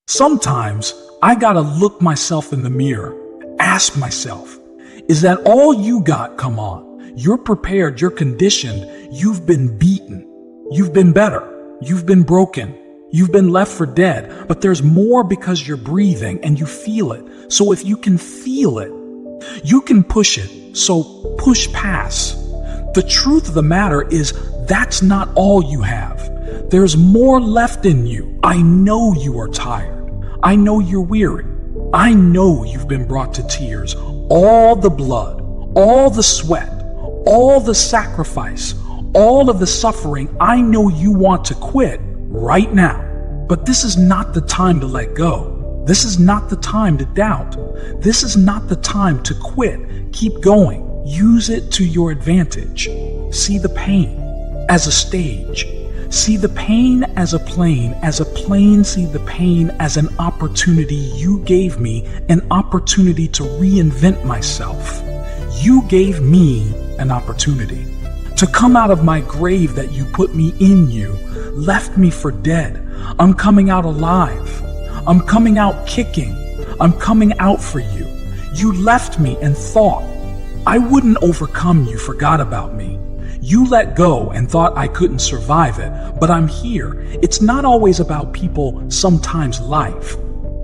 Sometimes I gotta look myself in the mirror, ask myself, is that all you got? Come on. You're prepared, you're conditioned, you've been beaten, you've been better, you've been broken, you've been left for dead, but there's more because you're breathing and you feel it. So if you can feel it, you can push it. So push past. The truth of the matter is that's not all you have. There's more left in you. I know you are tired. I know you're weary. I know you've been brought to tears. All the blood, all the sweat, all the sacrifice, all of the suffering. I know you want to quit right now. But this is not the time to let go. This is not the time to doubt. This is not the time to quit. Keep going. Use it to your advantage. See the pain as a stage. See the pain as a plane. As a plane, see the pain as an opportunity you gave me, an opportunity to reinvent myself. You gave me an opportunity to come out of my grave that you put me in. You left me for dead. I'm coming out alive. I'm coming out kicking. I'm coming out for you. You left me and thought I wouldn't overcome. You forgot about me. You let go and thought I couldn't survive it, but I'm here. It's not always about people, sometimes life.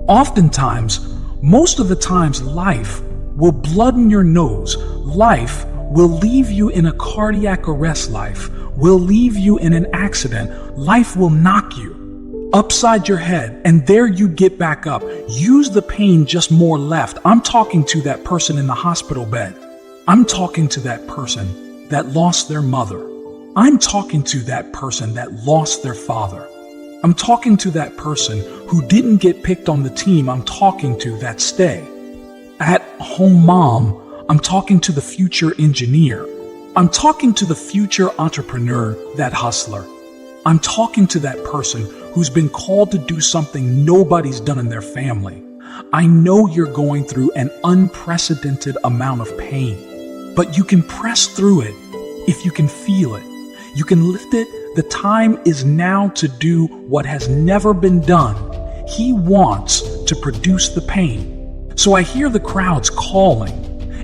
Oftentimes, most of the times, life will blood your nose. Life will leave you in a cardiac arrest. Life will leave you in an accident. Life will knock you upside your head, and there you get back up. Use the pain, just more left. I'm talking to that person in the hospital bed. I'm talking to that person that lost their mother. I'm talking to that person that lost their father. I'm talking to that person who didn't get picked on the team. I'm talking to that stay at home mom. I'm talking to the future engineer. I'm talking to the future entrepreneur, that hustler. I'm talking to that person who's been called to do something nobody's done in their family. I know you're going through an unprecedented amount of pain, but you can press through it if you can feel it. You can lift it. The time is now to do what has never been done. He wants to produce the pain. So I hear the crowds calling,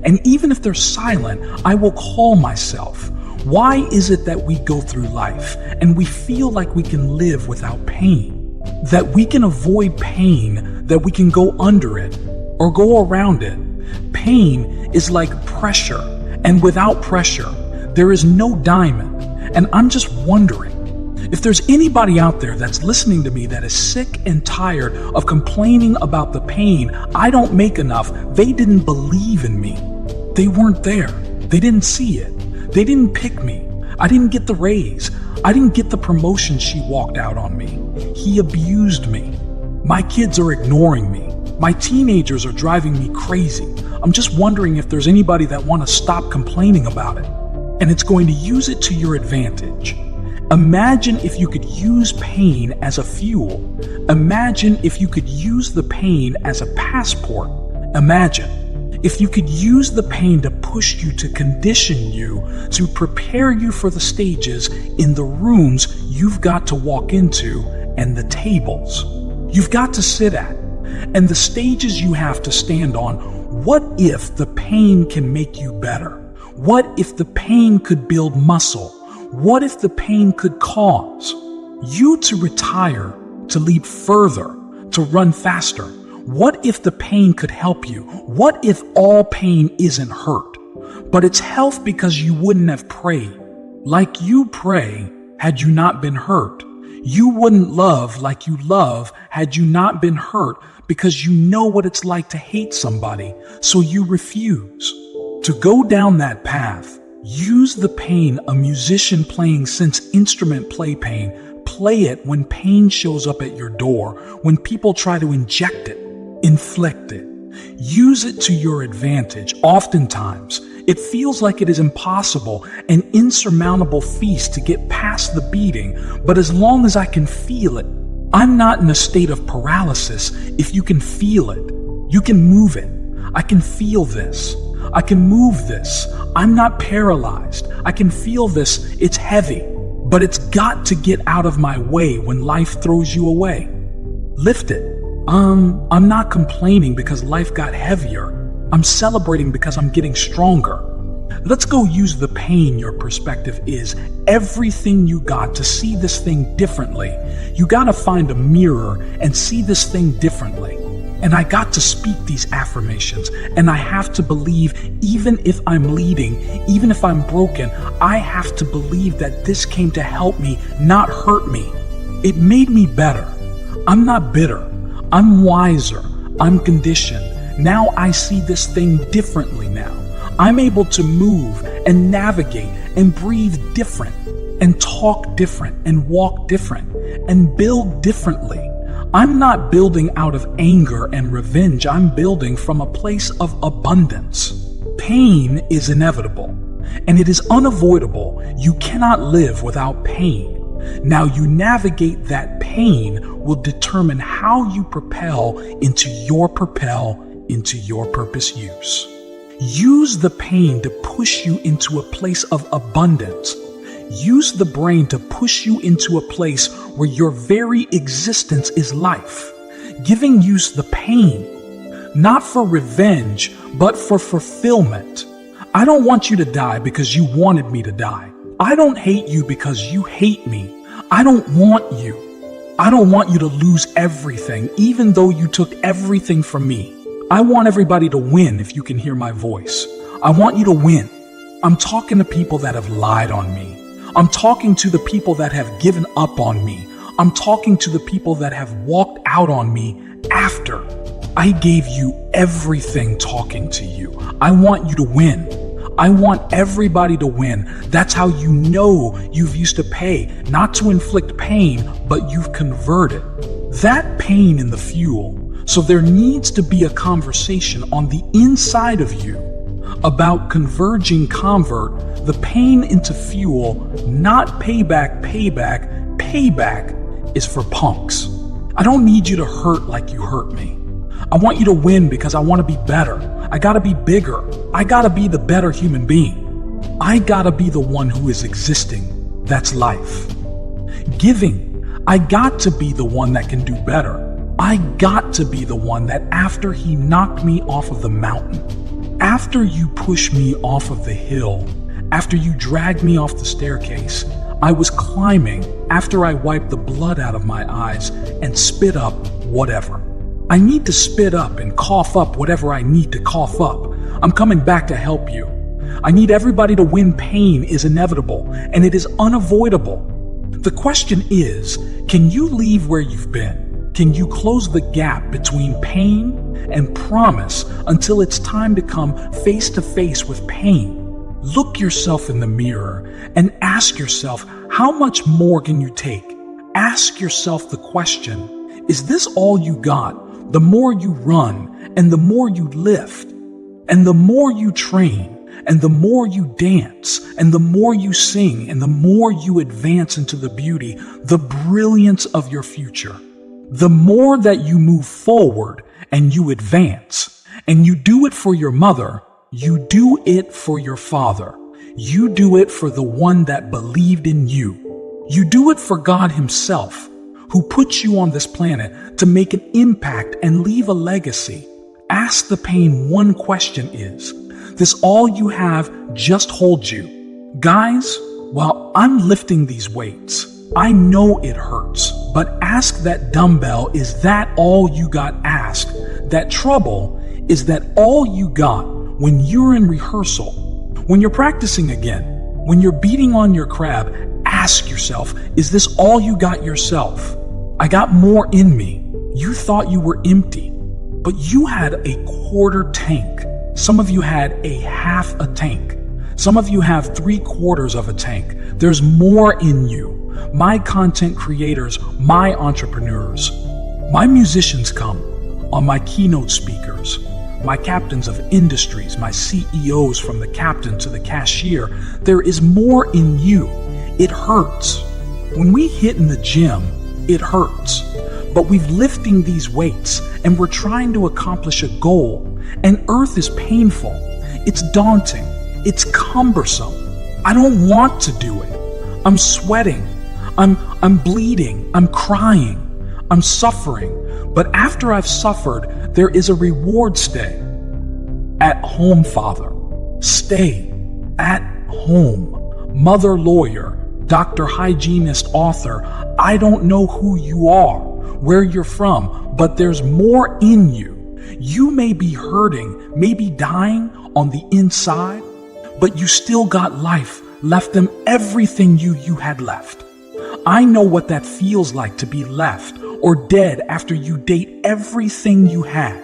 and even if they're silent, I will call myself. Why is it that we go through life and we feel like we can live without pain? That we can avoid pain, that we can go under it or go around it. Pain is like pressure, and without pressure, there is no diamond. And I'm just wondering if there's anybody out there that's listening to me that is sick and tired of complaining about the pain. I don't make enough. They didn't believe in me. They weren't there. They didn't see it. They didn't pick me. I didn't get the raise. I didn't get the promotion. She walked out on me. He abused me. My kids are ignoring me. My teenagers are driving me crazy. I'm just wondering if there's anybody that want to stop complaining about it. And it's going to use it to your advantage. Imagine if you could use pain as a fuel. Imagine if you could use the pain as a passport. Imagine if you could use the pain to push you, to condition you, to prepare you for the stages in the rooms you've got to walk into and the tables you've got to sit at and the stages you have to stand on. What if the pain can make you better? What if the pain could build muscle? What if the pain could cause you to retire, to leap further, to run faster? What if the pain could help you? What if all pain isn't hurt, but it's health because you wouldn't have prayed like you pray had you not been hurt? You wouldn't love like you love had you not been hurt, because you know what it's like to hate somebody, so you refuse to go down that path. Use the pain. A musician playing Synth's instrument play pain. Play it when pain shows up at your door, when people try to inject it, inflict it. Use it to your advantage. Oftentimes, it feels like it is impossible, an insurmountable feast to get past the beating, but as long as I can feel it, I'm not in a state of paralysis. If you can feel it, you can move it. I can feel this. I can move this. I'm not paralyzed. I can feel this. It's heavy, but it's got to get out of my way when life throws you away. Lift it. I'm not complaining because life got heavier. I'm celebrating because I'm getting stronger. Let's go use the pain your perspective is everything you got to see this thing differently. You gotta find a mirror and see this thing differently. And I got to speak these affirmations, and I have to believe, even if I'm leading, even if I'm broken, I have to believe that this came to help me, not hurt me. It made me better. I'm not bitter. I'm wiser. I'm conditioned. Now I see this thing differently now. I'm able to move and navigate and breathe different and talk different and walk different and build differently. I'm not building out of anger and revenge. I'm building from a place of abundance. Pain is inevitable and it is unavoidable. You cannot live without pain. Now you navigate that pain will determine how you propel into your purpose use. Use the pain to push you into a place of abundance. Use the brain to push you into a place where your very existence is life. Giving you the pain, not for revenge, but for fulfillment. I don't want you to die because you wanted me to die. I don't hate you because you hate me. I don't want you. I don't want you to lose everything, even though you took everything from me. I want everybody to win, if you can hear my voice. I want you to win. I'm talking to people that have lied on me. I'm talking to the people that have given up on me. I'm talking to the people that have walked out on me after I gave you everything talking to you. I want you to win. I want everybody to win. That's how you know you've used to pay, not to inflict pain, but you've converted that pain in the fuel. So there needs to be a conversation on the inside of you about convert the pain into fuel, not payback. Payback is for punks. I don't need you to hurt like you hurt me. I want you to win because I want to be better. I gotta be bigger. I gotta be the better human being. I gotta be the one who is existing. That's life. Giving. I got to be the one that can do better. I got to be the one that after he knocked me off of the mountain, after you pushed me off of the hill, after you dragged me off the staircase, I was climbing after I wiped the blood out of my eyes and spit up whatever. I need to spit up and cough up whatever I need to cough up. I'm coming back to help you. I need everybody to win. Pain is inevitable and it is unavoidable. The question is, can you leave where you've been? Can you close the gap between pain and promise until it's time to come face to face with pain? Look yourself in the mirror and ask yourself, how much more can you take? Ask yourself the question, is this all you got? The more you run and the more you lift and the more you train and the more you dance and the more you sing and the more you advance into the beauty, the brilliance of your future. The more that you move forward and you advance, and you do it for your mother, you do it for your father. You do it for the one that believed in you. You do it for God himself, who put you on this planet to make an impact and leave a legacy. Ask the pain one question is, this all you have just hold you? Guys, while I'm lifting these weights, I know it hurts, but ask that dumbbell, is that all you got? Ask that trouble, is that all you got? When you're in rehearsal, when you're practicing again, when you're beating on your crab, ask yourself, is this all you got yourself? I got more in me. You thought you were empty, but you had a quarter tank. Some of you had a half a tank. Some of you have 3/4 of a tank. There's more in you. My content creators, my entrepreneurs, my musicians come on my keynote speakers, my captains of industries, my CEOs from the captain to the cashier. There is more in you. It hurts. When we hit in the gym, it hurts. But we're lifting these weights and we're trying to accomplish a goal. And earth is painful. It's daunting. It's cumbersome. I don't want to do it. I'm sweating. I'm bleeding. I'm crying. I'm suffering. But after I've suffered, there is a reward. Stay at home, father. Stay at home. Mother lawyer, doctor hygienist, author, I don't know who you are, where you're from, but there's more in you. You may be hurting, maybe dying on the inside, but you still got life, left them everything you had left. I know what that feels like to be left or dead after you date everything you had.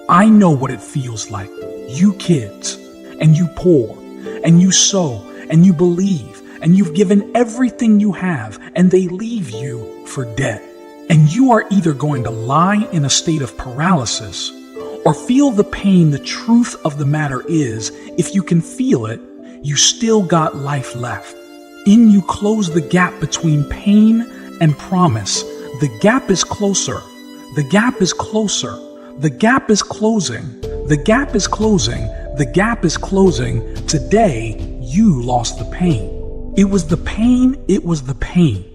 I know what it feels like. You kids, and you pour, and you sow, and you believe, and you've given everything you have, and they leave you for dead. And you are either going to lie in a state of paralysis or feel the pain. The truth of the matter is, if you can feel it, you still got life left. In you close the gap between pain and promise. The gap is closer. The gap is closer. The gap is closing. The gap is closing. The gap is closing. Today, you lost the pain. It was the pain. It was the pain.